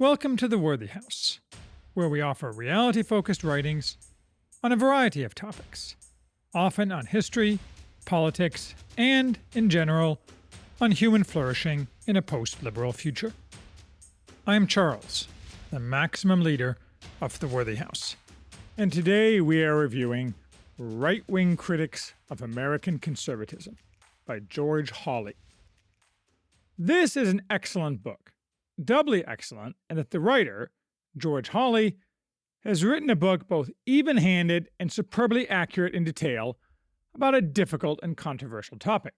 Welcome to the Worthy House, where we offer reality-focused writings on a variety of topics, often on history, politics, and, in general, on human flourishing in a post-liberal future. I am Charles, the maximum leader of the Worthy House, and today we are reviewing Right-Wing Critics of American Conservatism by George Hawley. This is an excellent book, doubly excellent in that the writer, George Hawley, has written a book both even-handed and superbly accurate in detail about a difficult and controversial topic.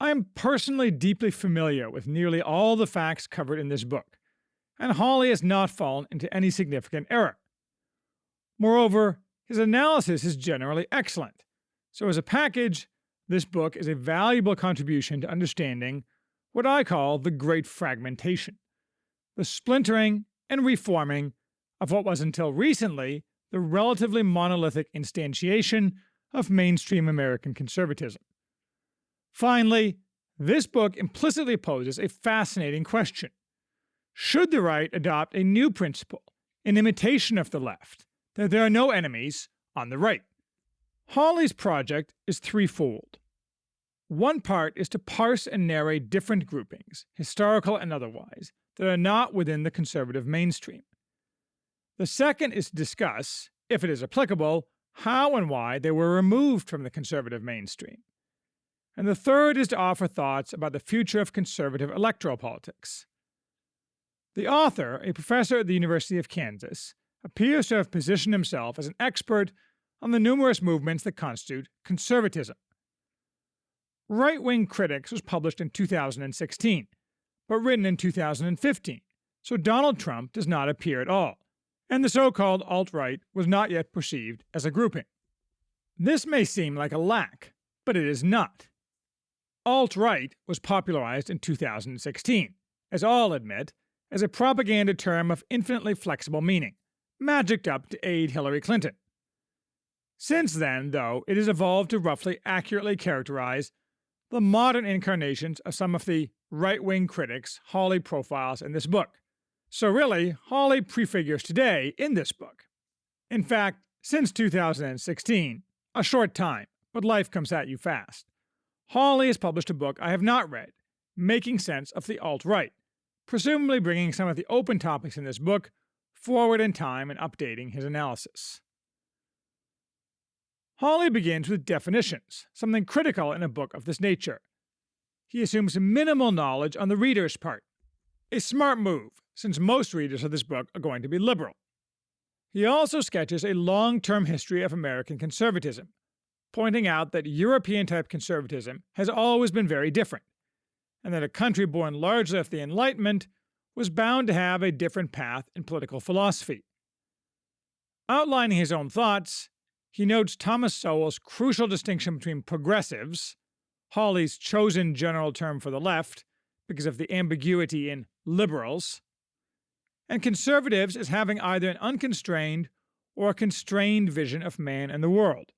I am personally deeply familiar with nearly all the facts covered in this book, and Hawley has not fallen into any significant error. Moreover, his analysis is generally excellent, so as a package, this book is a valuable contribution to understanding what I call the Great Fragmentation, the splintering and reforming of what was until recently the relatively monolithic instantiation of mainstream American conservatism. Finally, this book implicitly poses a fascinating question. Should the right adopt a new principle, in imitation of the left, that there are no enemies on the right? Hawley's project is threefold. One part is to parse and narrate different groupings, historical and otherwise, that are not within the conservative mainstream. The second is to discuss, if it is applicable, how and why they were removed from the conservative mainstream. And the third is to offer thoughts about the future of conservative electoral politics. The author, a professor at the University of Kansas, appears to have positioned himself as an expert on the numerous movements that constitute conservatism. Right-Wing Critics was published in 2016, but written in 2015, so Donald Trump does not appear at all, and the so-called alt-right was not yet perceived as a grouping. This may seem like a lack, but it is not. Alt-right was popularized in 2016, as all admit, as a propaganda term of infinitely flexible meaning, magicked up to aid Hillary Clinton. Since then, though, it has evolved to roughly accurately characterize the modern incarnations of some of the right-wing critics Hawley profiles in this book. So really, Hawley prefigures today in this book. In fact, since 2016, a short time, but life comes at you fast, Hawley has published a book I have not read, Making Sense of the Alt-Right, presumably bringing some of the open topics in this book forward in time and updating his analysis. Hawley begins with definitions, something critical in a book of this nature. He assumes minimal knowledge on the reader's part, a smart move, since most readers of this book are going to be liberal. He also sketches a long-term history of American conservatism, pointing out that European-type conservatism has always been very different, and that a country born largely of the Enlightenment was bound to have a different path in political philosophy. Outlining his own thoughts, he notes Thomas Sowell's crucial distinction between progressives, Hawley's chosen general term for the left because of the ambiguity in liberals, and conservatives as having either an unconstrained or a constrained vision of man and the world,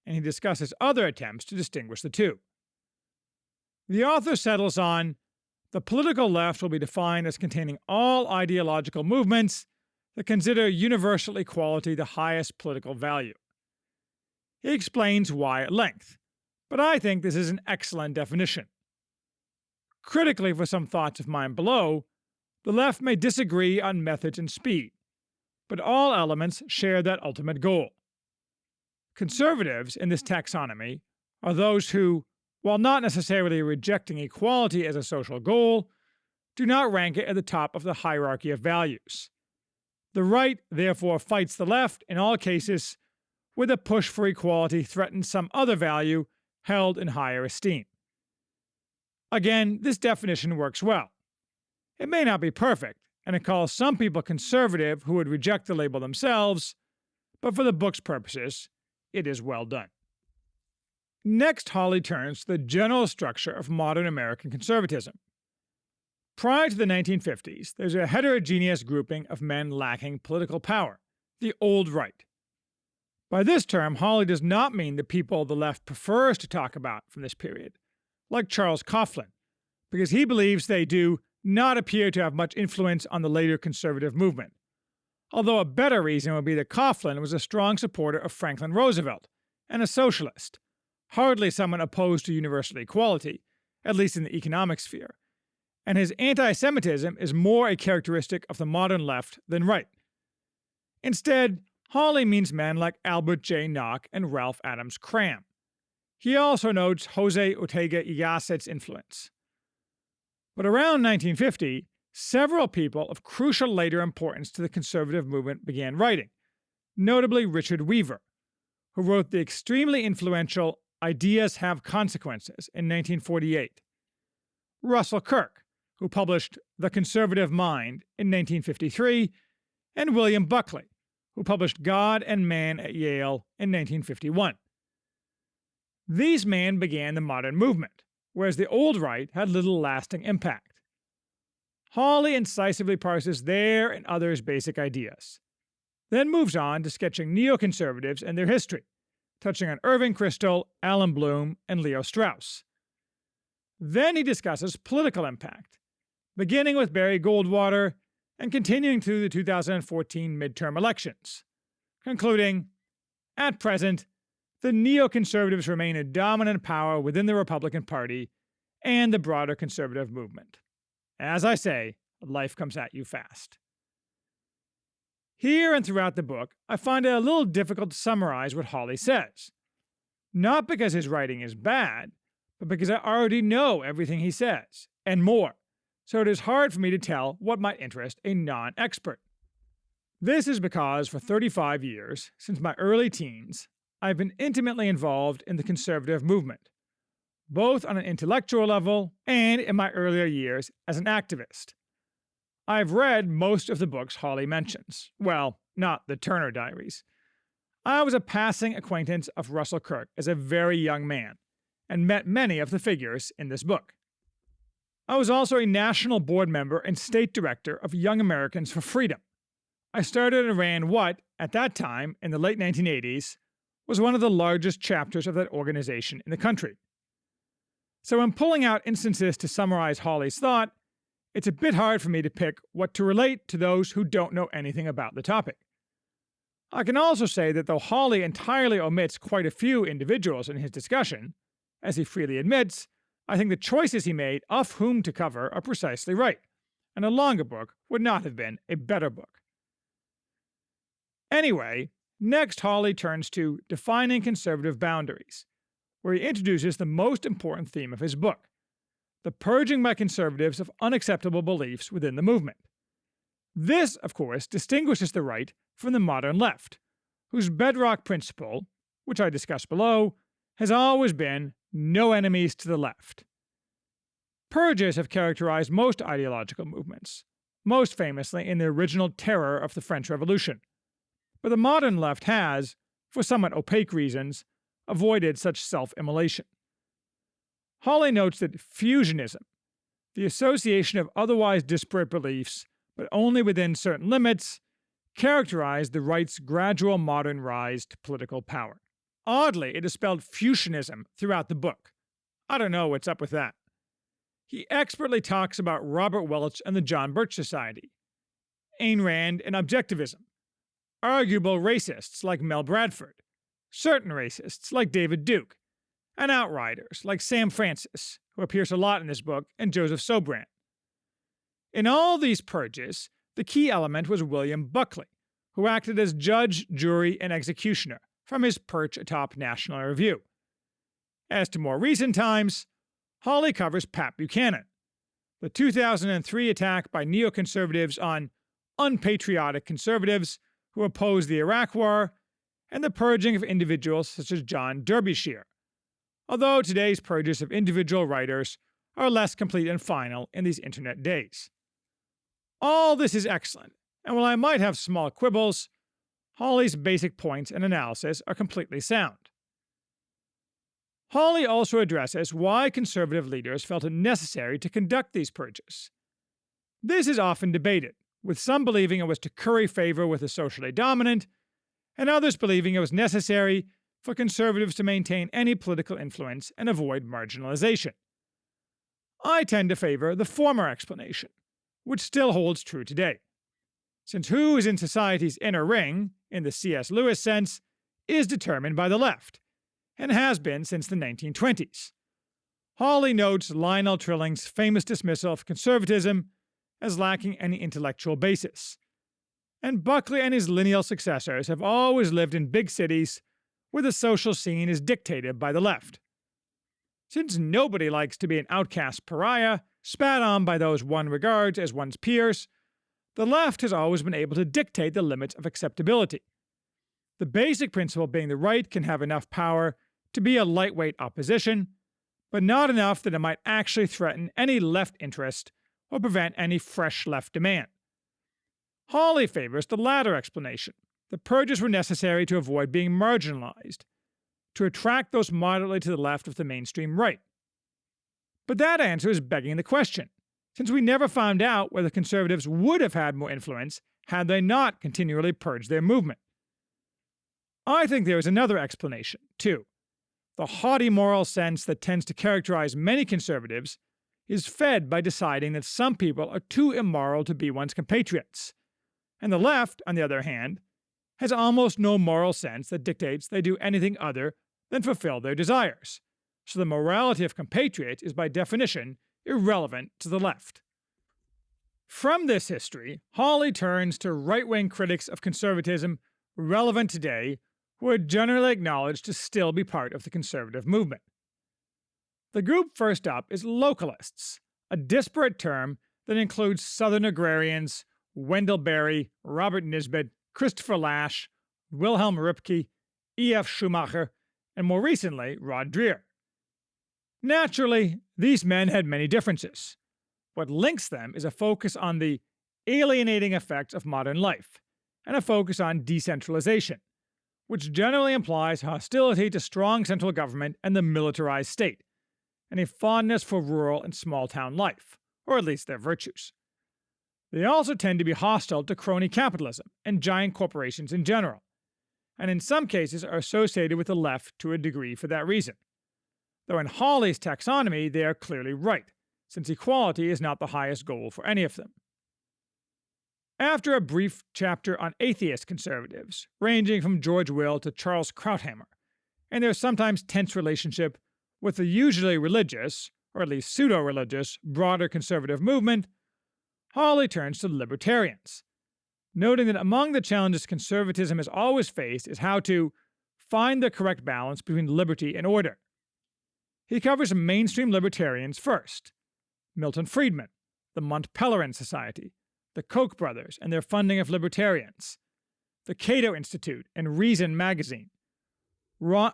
and he discusses other attempts to distinguish the two. The author settles on the political left will be defined as containing all ideological movements that consider universal equality the highest political value. He explains why at length, but I think this is an excellent definition. Critically for some thoughts of mine below, the left may disagree on methods and speed, but all elements share that ultimate goal. Conservatives in this taxonomy are those who, while not necessarily rejecting equality as a social goal, do not rank it at the top of the hierarchy of values. The right, therefore, fights the left in all cases where the push for equality threatens some other value held in higher esteem. Again, this definition works well. It may not be perfect, and it calls some people conservative who would reject the label themselves, but for the book's purposes, it is well done. Next, Hawley turns to the general structure of modern American conservatism. Prior to the 1950s, there's a heterogeneous grouping of men lacking political power, the old right. By this term, Hawley does not mean the people the left prefers to talk about from this period, like Charles Coughlin, because he believes they do not appear to have much influence on the later conservative movement, although a better reason would be that Coughlin was a strong supporter of Franklin Roosevelt and a socialist, hardly someone opposed to universal equality, at least in the economic sphere, and his anti-Semitism is more a characteristic of the modern left than right. Instead, Hawley means men like Albert J. Nock and Ralph Adams Cram. He also notes Jose Ortega y Gasset's influence. But around 1950, several people of crucial later importance to the conservative movement began writing, notably Richard Weaver, who wrote the extremely influential Ideas Have Consequences in 1948, Russell Kirk, who published The Conservative Mind in 1953, and William Buckley, who published God and Man at Yale in 1951. These men began the modern movement, whereas the old right had little lasting impact. Hawley incisively parses their and others' basic ideas, then moves on to sketching neoconservatives and their history, touching on Irving Kristol, Alan Bloom, and Leo Strauss. Then he discusses political impact, beginning with Barry Goldwater and continuing through the 2014 midterm elections, concluding, at present, the neoconservatives remain a dominant power within the Republican Party and the broader conservative movement. As I say, life comes at you fast. Here and throughout the book, I find it a little difficult to summarize what Hawley says. Not because his writing is bad, but because I already know everything he says, and more, so it is hard for me to tell what might interest a non-expert. This is because for 35 years, since my early teens, I've been intimately involved in the conservative movement, both on an intellectual level and in my earlier years as an activist. I've read most of the books Hawley mentions. Well, not the Turner Diaries. I was a passing acquaintance of Russell Kirk as a very young man, and met many of the figures in this book. I was also a national board member and state director of Young Americans for Freedom. I started and ran what, at that time, in the late 1980s, was one of the largest chapters of that organization in the country. So in pulling out instances to summarize Hawley's thought, it's a bit hard for me to pick what to relate to those who don't know anything about the topic. I can also say that though Hawley entirely omits quite a few individuals in his discussion, as he freely admits, I think the choices he made of whom to cover are precisely right, and a longer book would not have been a better book. Anyway, next Hawley turns to Defining Conservative Boundaries, where he introduces the most important theme of his book, the purging by conservatives of unacceptable beliefs within the movement. This, of course, distinguishes the right from the modern left, whose bedrock principle, which I discuss below, has always been no enemies to the left. Purges have characterized most ideological movements, most famously in the original terror of the French Revolution, but the modern left has, for somewhat opaque reasons, avoided such self-immolation. Hawley notes that fusionism, the association of otherwise disparate beliefs, but only within certain limits, characterized the right's gradual modern rise to political power. Oddly, it is spelled fusionism throughout the book. I don't know what's up with that. He expertly talks about Robert Welch and the John Birch Society, Ayn Rand and objectivism, arguable racists like Mel Bradford, certain racists like David Duke, and outriders like Sam Francis, who appears a lot in this book, and Joseph Sobran. In all these purges, the key element was William Buckley, who acted as judge, jury, and executioner from his perch atop National Review. As to more recent times, Hawley covers Pat Buchanan, the 2003 attack by neoconservatives on unpatriotic conservatives who opposed the Iraq War, and the purging of individuals such as John Derbyshire, although today's purges of individual writers are less complete and final in these internet days. All this is excellent, and while I might have small quibbles, Hawley's basic points and analysis are completely sound. Hawley also addresses why conservative leaders felt it necessary to conduct these purges. This is often debated, with some believing it was to curry favor with the socially dominant, and others believing it was necessary for conservatives to maintain any political influence and avoid marginalization. I tend to favor the former explanation, which still holds true today, since who is in society's inner ring, in the C.S. Lewis sense, is determined by the left, and has been since the 1920s. Hawley notes Lionel Trilling's famous dismissal of conservatism as lacking any intellectual basis, and Buckley and his lineal successors have always lived in big cities where the social scene is dictated by the left. Since nobody likes to be an outcast pariah, spat on by those one regards as one's peers, the left has always been able to dictate the limits of acceptability. The basic principle being the right can have enough power to be a lightweight opposition, but not enough that it might actually threaten any left interest or prevent any fresh left demand. Hawley favors the latter explanation. The purges were necessary to avoid being marginalized, to attract those moderately to the left of the mainstream right. But that answer is begging the question, since we never found out whether conservatives would have had more influence had they not continually purged their movement. I think there is another explanation, too. The haughty moral sense that tends to characterize many conservatives is fed by deciding that some people are too immoral to be one's compatriots, and the left, on the other hand, has almost no moral sense that dictates they do anything other than fulfill their desires, so the morality of compatriots is by definition irrelevant to the left. From this history, Hawley turns to right-wing critics of conservatism relevant today who are generally acknowledged to still be part of the conservative movement. The group first up is localists, a disparate term that includes Southern agrarians, Wendell Berry, Robert Nisbet, Christopher Lasch, Wilhelm Röpke, E.F. Schumacher, and more recently, Rod Dreher. Naturally, these men had many differences. What links them is a focus on the alienating effects of modern life, and a focus on decentralization, which generally implies hostility to strong central government and the militarized state, and a fondness for rural and small-town life, or at least their virtues. They also tend to be hostile to crony capitalism and giant corporations in general, and in some cases are associated with the left to a degree for that reason. Though in Hawley's taxonomy they are clearly right, since equality is not the highest goal for any of them. After a brief chapter on atheist conservatives, ranging from George Will to Charles Krauthammer, and their sometimes tense relationship with the usually religious, or at least pseudo-religious, broader conservative movement, Hawley turns to libertarians, noting that among the challenges conservatism has always faced is how to find the correct balance between liberty and order. He covers mainstream libertarians first: Milton Friedman, the Mont Pelerin Society, the Koch brothers and their funding of libertarians, the Cato Institute and Reason magazine, Ron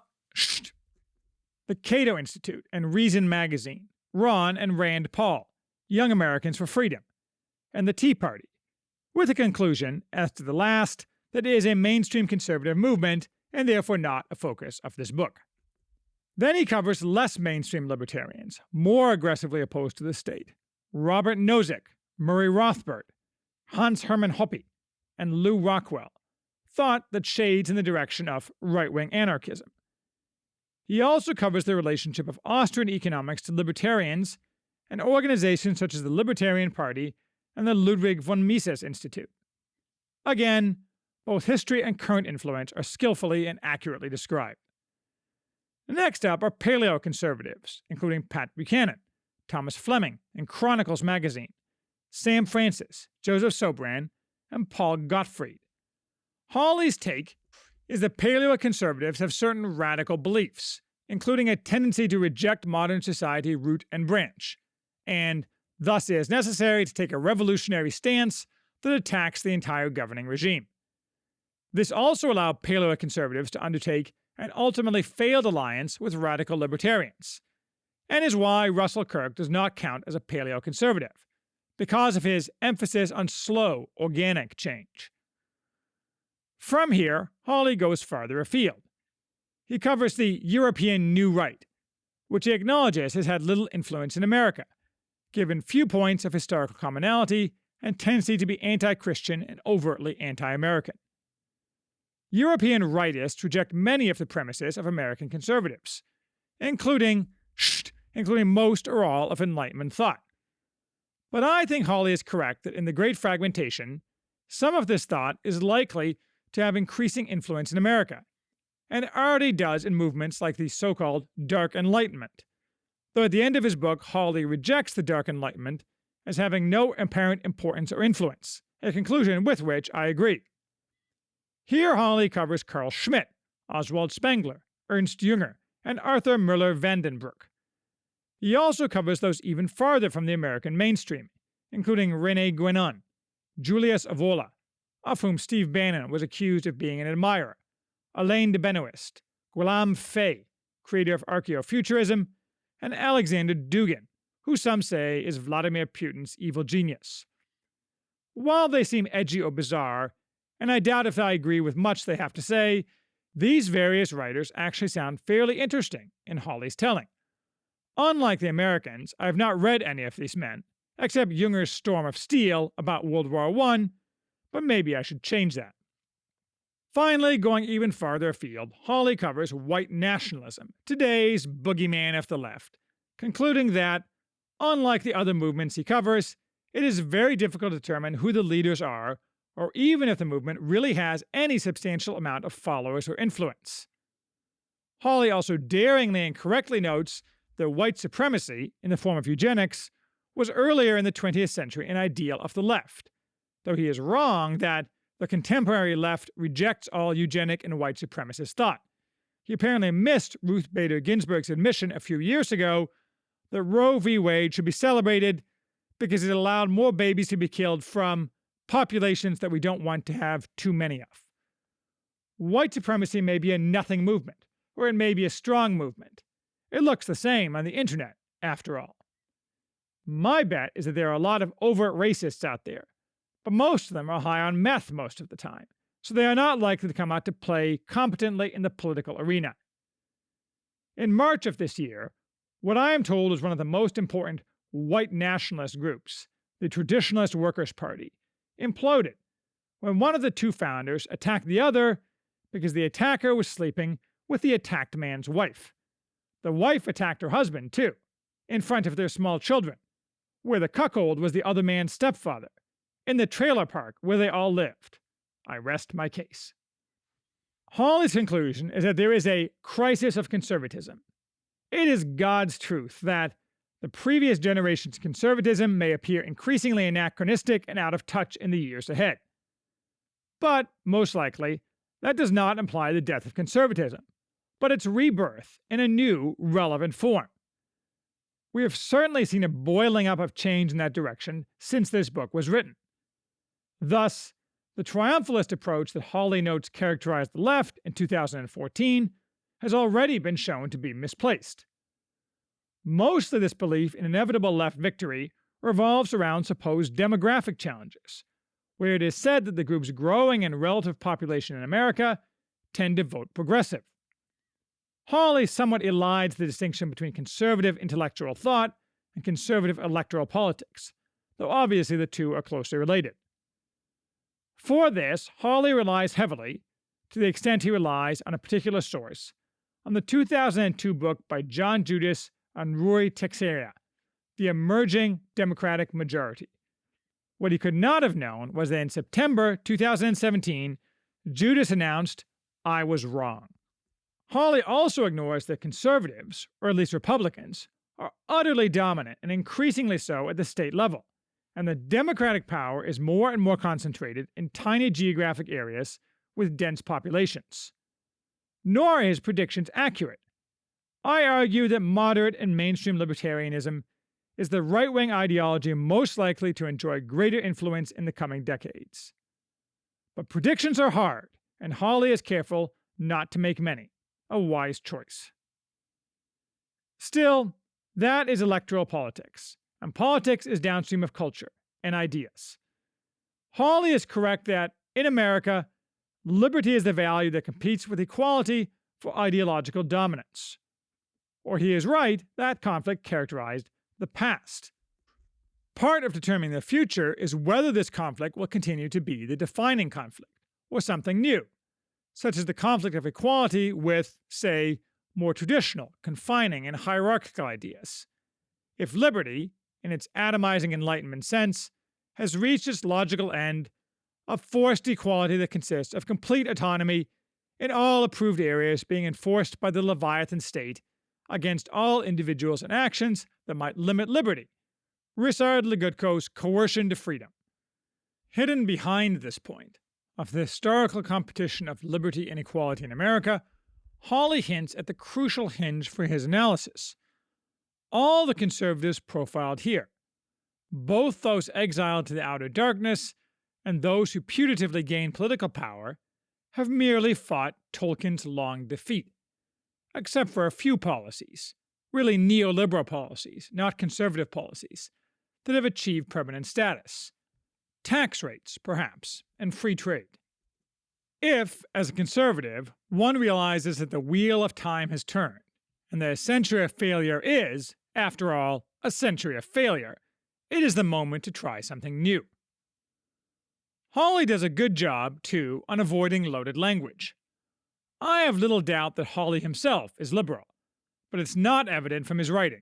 and Rand Paul, Young Americans for Freedom, and the Tea Party, with a conclusion, as to the last, that it is a mainstream conservative movement and therefore not a focus of this book. Then he covers less mainstream libertarians, more aggressively opposed to the state: Robert Nozick, Murray Rothbard, Hans Hermann Hoppe, and Lew Rockwell, thought that shades in the direction of right-wing anarchism. He also covers the relationship of Austrian economics to libertarians and organizations such as the Libertarian Party and the Ludwig von Mises Institute. Again, both history and current influence are skillfully and accurately described. Next up are paleoconservatives, including Pat Buchanan, Thomas Fleming, and Chronicles magazine, Sam Francis, Joseph Sobran, and Paul Gottfried. Hawley's take is that paleoconservatives have certain radical beliefs, including a tendency to reject modern society root and branch, and thus it is necessary to take a revolutionary stance that attacks the entire governing regime. This also allowed paleoconservatives to undertake an ultimately failed alliance with radical libertarians, and is why Russell Kirk does not count as a paleoconservative, because of his emphasis on slow, organic change. From here, Hawley goes farther afield. He covers the European New Right, which he acknowledges has had little influence in America, given few points of historical commonality and tendency to be anti-Christian and overtly anti-American. European rightists reject many of the premises of American conservatives, including including most or all of Enlightenment thought. But I think Hawley is correct that in the Great Fragmentation, some of this thought is likely to have increasing influence in America, and it already does in movements like the so-called Dark Enlightenment, though at the end of his book, Hawley rejects the Dark Enlightenment as having no apparent importance or influence, a conclusion with which I agree. Here Hawley covers Carl Schmitt, Oswald Spengler, Ernst Jünger, and Arthur Müller-Vandenbroek. He also covers those even farther from the American mainstream, including René Guénon, Julius Evola, of whom Steve Bannon was accused of being an admirer, Alain de Benoist, Guillaume Fay, creator of archaeofuturism, and Alexander Dugin, who some say is Vladimir Putin's evil genius. While they seem edgy or bizarre, and I doubt if I agree with much they have to say, these various writers actually sound fairly interesting in Hawley's telling. Unlike the Americans, I have not read any of these men, except Junger's Storm of Steel about World War I, but maybe I should change that. Finally, going even farther afield, Hawley covers white nationalism, today's boogeyman of the left, concluding that, unlike the other movements he covers, it is very difficult to determine who the leaders are, or even if the movement really has any substantial amount of followers or influence. Hawley also daringly and correctly notes that white supremacy, in the form of eugenics, was earlier in the 20th century an ideal of the left, though he is wrong that the contemporary left rejects all eugenic and white supremacist thought. He apparently missed Ruth Bader Ginsburg's admission a few years ago that Roe v. Wade should be celebrated because it allowed more babies to be killed from populations that we don't want to have too many of. White supremacy may be a nothing movement, or it may be a strong movement. It looks the same on the internet, after all. My bet is that there are a lot of overt racists out there, but most of them are high on meth most of the time, so they are not likely to come out to play competently in the political arena. In March of this year, what I am told is one of the most important white nationalist groups, the Traditionalist Workers' Party, imploded when one of the two founders attacked the other because the attacker was sleeping with the attacked man's wife. The wife attacked her husband, too, in front of their small children, where the cuckold was the other man's stepfather, in the trailer park where they all lived. I rest my case. Hawley's conclusion is that there is a crisis of conservatism. It is God's truth that the previous generation's conservatism may appear increasingly anachronistic and out of touch in the years ahead. But, most likely, that does not imply the death of conservatism, but its rebirth in a new, relevant form. We have certainly seen a boiling up of change in that direction since this book was written. Thus, the triumphalist approach that Hawley notes characterized the left in 2014 has already been shown to be misplaced. Mostly this belief in inevitable left victory revolves around supposed demographic challenges, where it is said that the group's growing and relative population in America tend to vote progressive. Hawley somewhat elides the distinction between conservative intellectual thought and conservative electoral politics, though obviously the two are closely related. For this, Hawley relies heavily, to the extent he relies on a particular source, on the 2002 book by John Judas and Rui Teixeira, The Emerging Democratic Majority. What he could not have known was that in September 2017, Judas announced, "I was wrong." Hawley also ignores that conservatives, or at least Republicans, are utterly dominant and increasingly so at the state level, and the Democratic power is more and more concentrated in tiny geographic areas with dense populations. Nor are his predictions accurate. I argue that moderate and mainstream libertarianism is the right-wing ideology most likely to enjoy greater influence in the coming decades. But predictions are hard, and Hawley is careful not to make many, a wise choice. Still, that is electoral politics, and politics is downstream of culture and ideas. Hawley is correct that, in America, liberty is the value that competes with equality for ideological dominance. Or he is right that conflict characterized the past. Part of determining the future is whether this conflict will continue to be the defining conflict, or something new, such as the conflict of equality with, say, more traditional, confining, and hierarchical ideas. If liberty, in its atomizing Enlightenment sense, has reached its logical end of forced equality that consists of complete autonomy in all approved areas being enforced by the Leviathan state against all individuals and actions that might limit liberty, Rissard Legutko's coercion to freedom. Hidden behind this point of the historical competition of liberty and equality in America, Hawley hints at the crucial hinge for his analysis. All the conservatives profiled here, both those exiled to the outer darkness and those who putatively gained political power, have merely fought Tolkien's long defeat, except for a few policies, really neoliberal policies, not conservative policies, that have achieved permanent status. Tax rates, perhaps, and free trade. If, as a conservative, one realizes that the wheel of time has turned, and that a century of failure is, after all, a century of failure, it is the moment to try something new. Hawley does a good job, too, on avoiding loaded language. I have little doubt that Hawley himself is liberal, but it's not evident from his writing.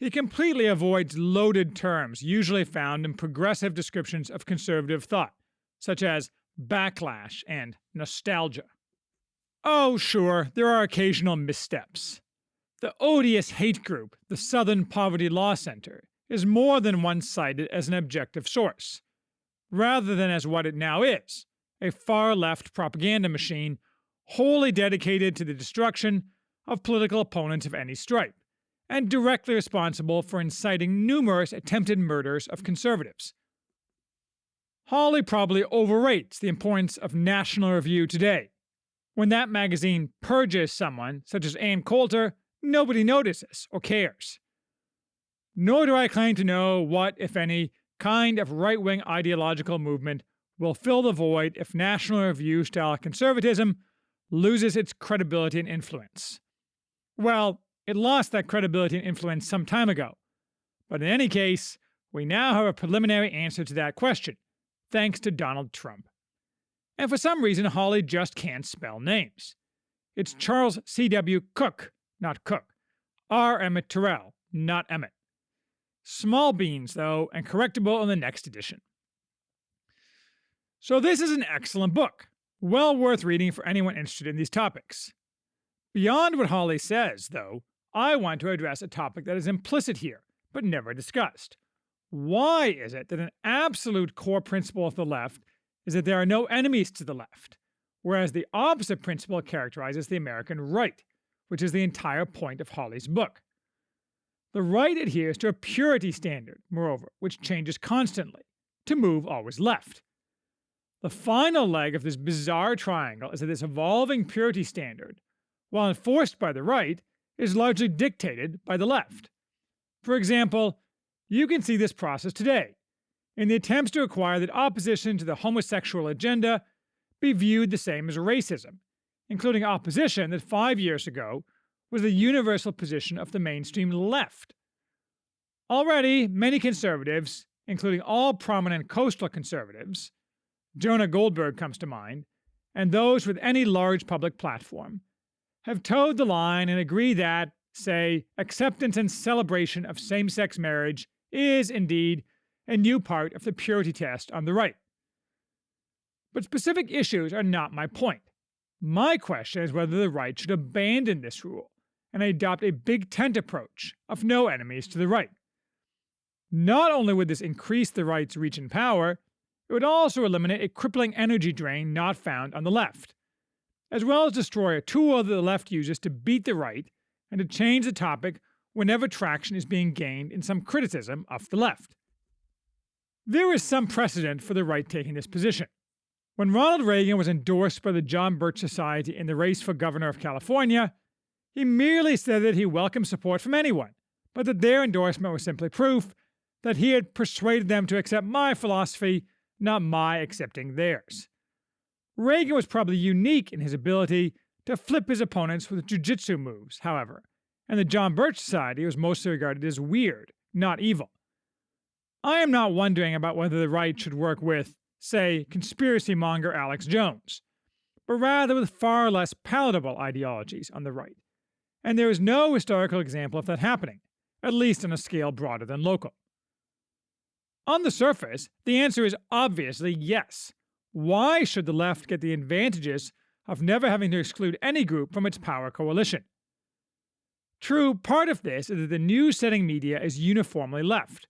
He completely avoids loaded terms usually found in progressive descriptions of conservative thought, such as backlash and nostalgia. Oh, sure, there are occasional missteps. The odious hate group, the Southern Poverty Law Center, is more than once cited as an objective source, rather than as what it now is, a far-left propaganda machine wholly dedicated to the destruction of political opponents of any stripe, and directly responsible for inciting numerous attempted murders of conservatives. Hawley probably overrates the importance of National Review today. When that magazine purges someone, such as Ann Coulter, nobody notices or cares. Nor do I claim to know what, if any, kind of right-wing ideological movement will fill the void if National Review-style conservatism loses its credibility and influence. Well, it lost that credibility and influence some time ago. But in any case, we now have a preliminary answer to that question, thanks to Donald Trump. And for some reason, Hawley just can't spell names. It's Charles C.W. Cook, not Cook. R. Emmett Terrell, not Emmett. Small beans, though, and correctable in the next edition. So this is an excellent book, well worth reading for anyone interested in these topics. Beyond what Hawley says, though, I want to address a topic that is implicit here, but never discussed. Why is it that an absolute core principle of the left is that there are no enemies to the left, whereas the opposite principle characterizes the American right, which is the entire point of Hawley's book? The right adheres to a purity standard, moreover, which changes constantly, to move always left. The final leg of this bizarre triangle is that this evolving purity standard, while enforced by the right, is largely dictated by the left. For example, you can see this process today in the attempts to require that opposition to the homosexual agenda be viewed the same as racism, including opposition that 5 years ago was the universal position of the mainstream left. Already, many conservatives, including all prominent coastal conservatives, Jonah Goldberg comes to mind, and those with any large public platform, have toed the line and agree that, say, acceptance and celebration of same-sex marriage is, indeed, a new part of the purity test on the right. But specific issues are not my point. My question is whether the right should abandon this rule and adopt a big tent approach of no enemies to the right. Not only would this increase the right's reach and power, it would also eliminate a crippling energy drain not found on the left, as well as destroy a tool that the left uses to beat the right and to change the topic whenever traction is being gained in some criticism of the left. There is some precedent for the right taking this position. When Ronald Reagan was endorsed by the John Birch Society in the race for governor of California, he merely said that he welcomed support from anyone, but that their endorsement was simply proof that he had persuaded them to accept my philosophy, not my accepting theirs. Reagan was probably unique in his ability to flip his opponents with jujitsu moves, however, and the John Birch Society was mostly regarded as weird, not evil. I am not wondering about whether the right should work with, say, conspiracy monger Alex Jones, but rather with far less palatable ideologies on the right, and there is no historical example of that happening, at least on a scale broader than local. On the surface, the answer is obviously yes. Why should the left get the advantages of never having to exclude any group from its power coalition? True, part of this is that the news-setting media is uniformly left,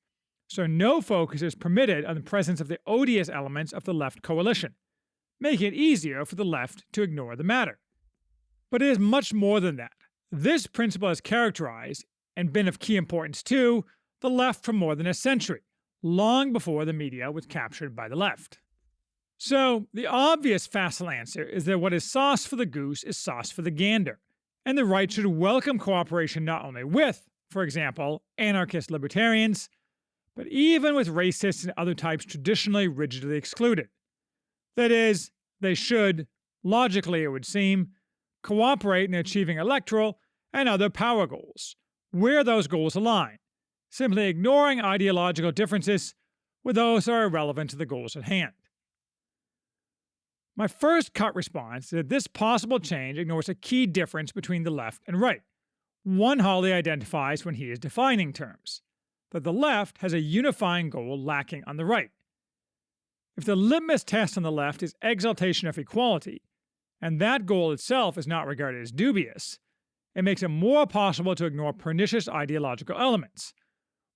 so no focus is permitted on the presence of the odious elements of the left coalition, making it easier for the left to ignore the matter. But it is much more than that. This principle has characterized, and been of key importance to, the left for more than a century, long before the media was captured by the left. So, the obvious facile answer is that what is sauce for the goose is sauce for the gander, and the right should welcome cooperation not only with, for example, anarchist libertarians, but even with racists and other types traditionally rigidly excluded. That is, they should, logically it would seem, cooperate in achieving electoral and other power goals, where those goals align, simply ignoring ideological differences with those that are irrelevant to the goals at hand. My first cut response is that this possible change ignores a key difference between the left and right, one Hawley identifies when he is defining terms, that the left has a unifying goal lacking on the right. If the litmus test on the left is exaltation of equality, and that goal itself is not regarded as dubious, it makes it more possible to ignore pernicious ideological elements,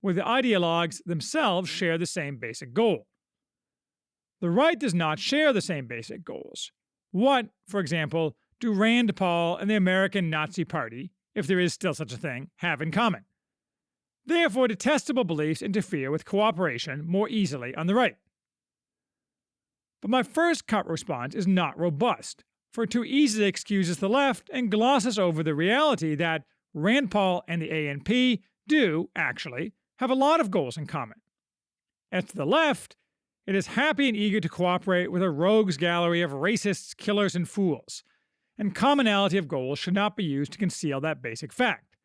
where the ideologues themselves share the same basic goal. The right does not share the same basic goals. What, for example, do Rand Paul and the American Nazi Party, if there is still such a thing, have in common? Therefore, detestable beliefs interfere with cooperation more easily on the right. But my first cut response is not robust, for it too easily excuses the left and glosses over the reality that Rand Paul and the ANP do, actually, have a lot of goals in common. As to the left, it is happy and eager to cooperate with a rogues gallery of racists, killers, and fools, and commonality of goals should not be used to conceal that basic fact.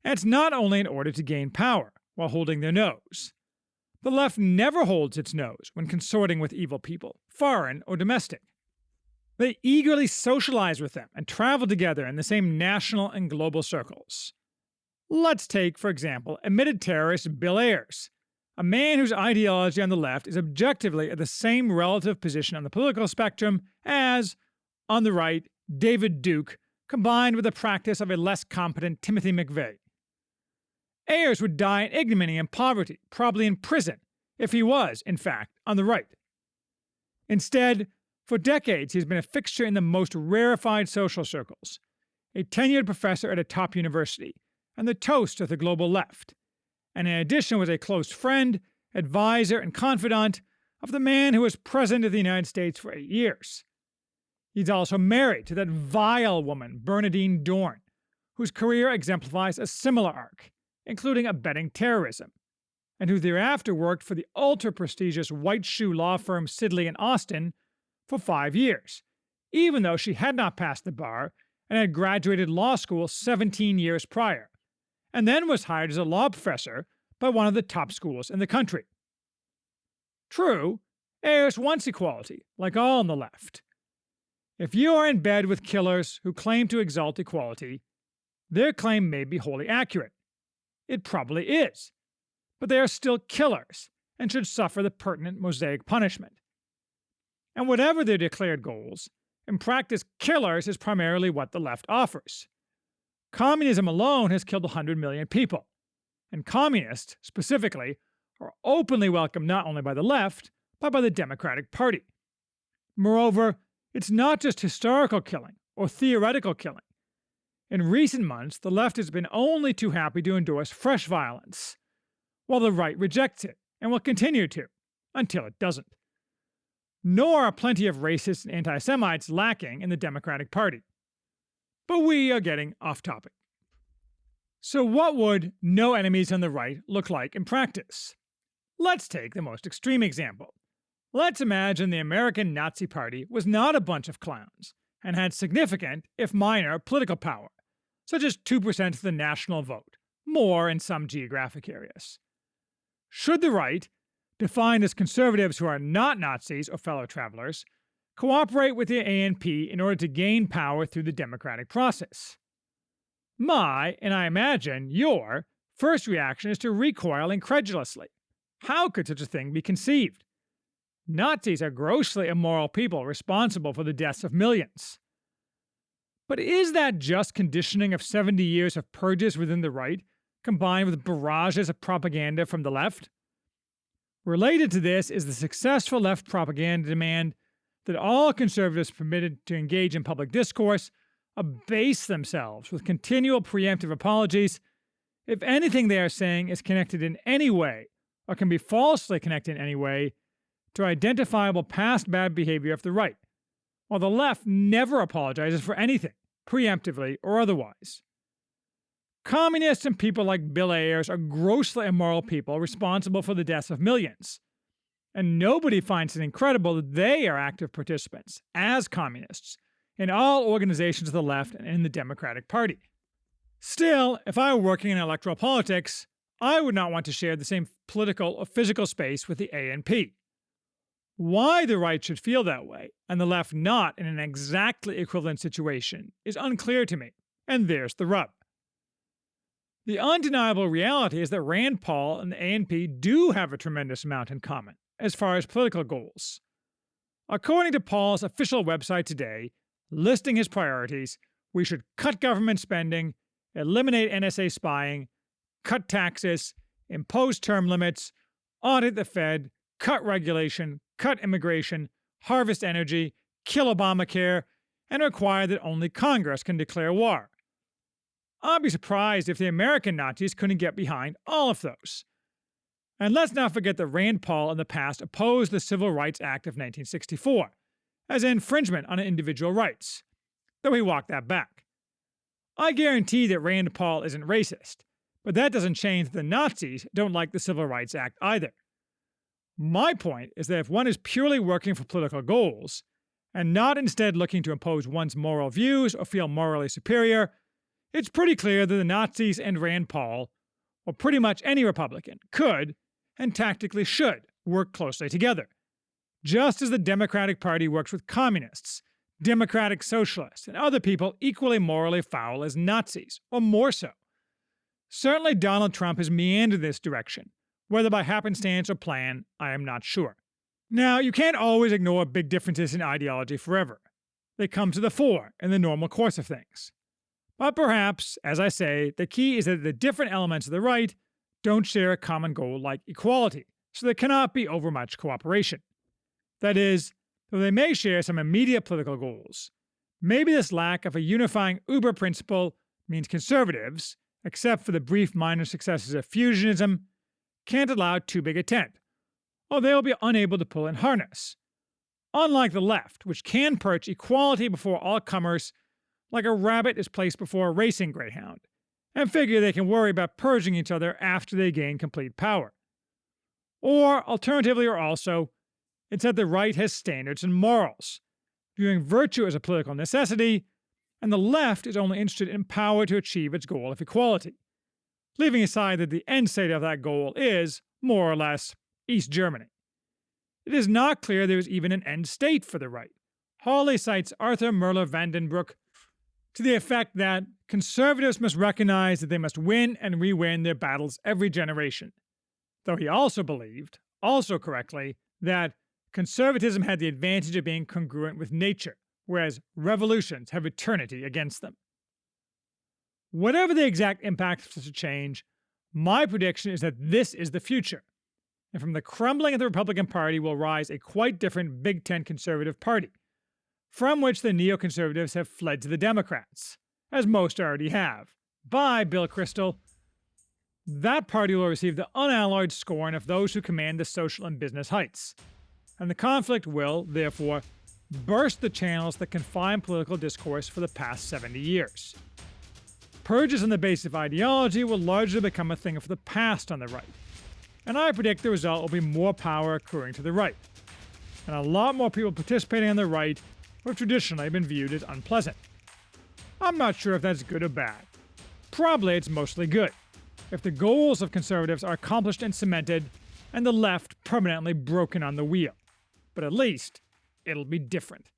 And it's not only in order to gain power while holding their nose. The left never holds its nose when consorting with evil people, foreign or domestic. They eagerly socialize with them and travel together in the same national and global circles. Let's take, for example, admitted terrorist Bill Ayers, a man whose ideology on the left is objectively at the same relative position on the political spectrum as, on the right, David Duke, combined with the practice of a less competent Timothy McVeigh. Ayers would die in ignominy and poverty, probably in prison, if he was, in fact, on the right. Instead, for decades he has been a fixture in the most rarefied social circles, a tenured professor at a top university, and the toast of the global left, and in addition was a close friend, advisor, and confidant of the man who was president of the United States for 8 years. He's also married to that vile woman, Bernadine Dorn, whose career exemplifies a similar arc, including abetting terrorism, and who thereafter worked for the ultra-prestigious white shoe law firm Sidley in Austin for 5 years, even though she had not passed the bar and had graduated law school 17 years prior, and then was hired as a law professor by one of the top schools in the country. True, Ayers wants equality, like all on the left. If you are in bed with killers who claim to exalt equality, their claim may be wholly accurate. It probably is. But they are still killers and should suffer the pertinent Mosaic punishment. And whatever their declared goals, in practice, killers is primarily what the left offers. Communism alone has killed 100 million people, and communists, specifically, are openly welcomed not only by the left, but by the Democratic Party. Moreover, it's not just historical killing or theoretical killing. In recent months, the left has been only too happy to endorse fresh violence, while the right rejects it and will continue to, until it doesn't. Nor are plenty of racists and anti-Semites lacking in the Democratic Party. But we are getting off topic. So what would no enemies on the right look like in practice? Let's take the most extreme example. Let's imagine the American Nazi Party was not a bunch of clowns and had significant, if minor, political power, such as 2% of the national vote, more in some geographic areas. Should the right, defined as conservatives who are not Nazis or fellow travelers, cooperate with the ANP in order to gain power through the democratic process? My, and I imagine your, first reaction is to recoil incredulously. How could such a thing be conceived? Nazis are grossly immoral people responsible for the deaths of millions. But is that just conditioning of 70 years of purges within the right, combined with barrages of propaganda from the left? Related to this is the successful left propaganda demand that all conservatives permitted to engage in public discourse abase themselves with continual preemptive apologies if anything they are saying is connected in any way, or can be falsely connected in any way, to identifiable past bad behavior of the right, while the left never apologizes for anything, preemptively or otherwise. Communists and people like Bill Ayers are grossly immoral people responsible for the deaths of millions, and nobody finds it incredible that they are active participants, as communists, in all organizations of the left and in the Democratic Party. Still, if I were working in electoral politics, I would not want to share the same political or physical space with the ANP. Why the right should feel that way, and the left not in an exactly equivalent situation, is unclear to me, and there's the rub. The undeniable reality is that Rand Paul and the ANP do have a tremendous amount in common, as far as political goals. According to Paul's official website today, listing his priorities, we should cut government spending, eliminate NSA spying, cut taxes, impose term limits, audit the Fed, cut regulation, cut immigration, harvest energy, kill Obamacare, and require that only Congress can declare war. I'd be surprised if the American Nazis couldn't get behind all of those. And let's not forget that Rand Paul in the past opposed the Civil Rights Act of 1964 as an infringement on individual rights, though he walked that back. I guarantee that Rand Paul isn't racist, but that doesn't change that the Nazis don't like the Civil Rights Act either. My point is that if one is purely working for political goals, and not instead looking to impose one's moral views or feel morally superior, it's pretty clear that the Nazis and Rand Paul, or pretty much any Republican, could, and tactically should, work closely together, just as the Democratic Party works with communists, democratic socialists, and other people equally morally foul as Nazis, or more so. Certainly Donald Trump has meandered in this direction. Whether by happenstance or plan, I am not sure. Now, you can't always ignore big differences in ideology forever. They come to the fore in the normal course of things. But perhaps, as I say, the key is that the different elements of the right don't share a common goal like equality, so there cannot be overmuch cooperation. That is, though they may share some immediate political goals, maybe this lack of a unifying Uber principle means conservatives, except for the brief minor successes of fusionism, can't allow too big a tent, or they will be unable to pull in harness. Unlike the left, which can perch equality before all comers like a rabbit is placed before a racing greyhound, and figure they can worry about purging each other after they gain complete power. Or, alternatively or also, it's that the right has standards and morals, viewing virtue as a political necessity, and the left is only interested in power to achieve its goal of equality, leaving aside that the end state of that goal is, more or less, East Germany. It is not clear there is even an end state for the right. Hawley cites Arthur Merler Vandenbroek to the effect that conservatives must recognize that they must win and re-win their battles every generation, though he also believed, also correctly, that conservatism had the advantage of being congruent with nature, whereas revolutions have eternity against them. Whatever the exact impact of such a change, my prediction is that this is the future, and from the crumbling of the Republican Party will rise a quite different Big Tent conservative party, from which the neoconservatives have fled to the Democrats, as most already have. By Bill Kristol, that party will receive the unalloyed scorn of those who command the social and business heights, and the conflict will, therefore, burst the channels that confine political discourse for the past 70 years. Purges on the basis of ideology will largely become a thing of the past on the right, and I predict the result will be more power accruing to the right, and a lot more people participating on the right who have traditionally been viewed as unpleasant. I'm not sure if that's good or bad. Probably it's mostly good, if the goals of conservatives are accomplished and cemented, and the left permanently broken on the wheel. But at least, it'll be different.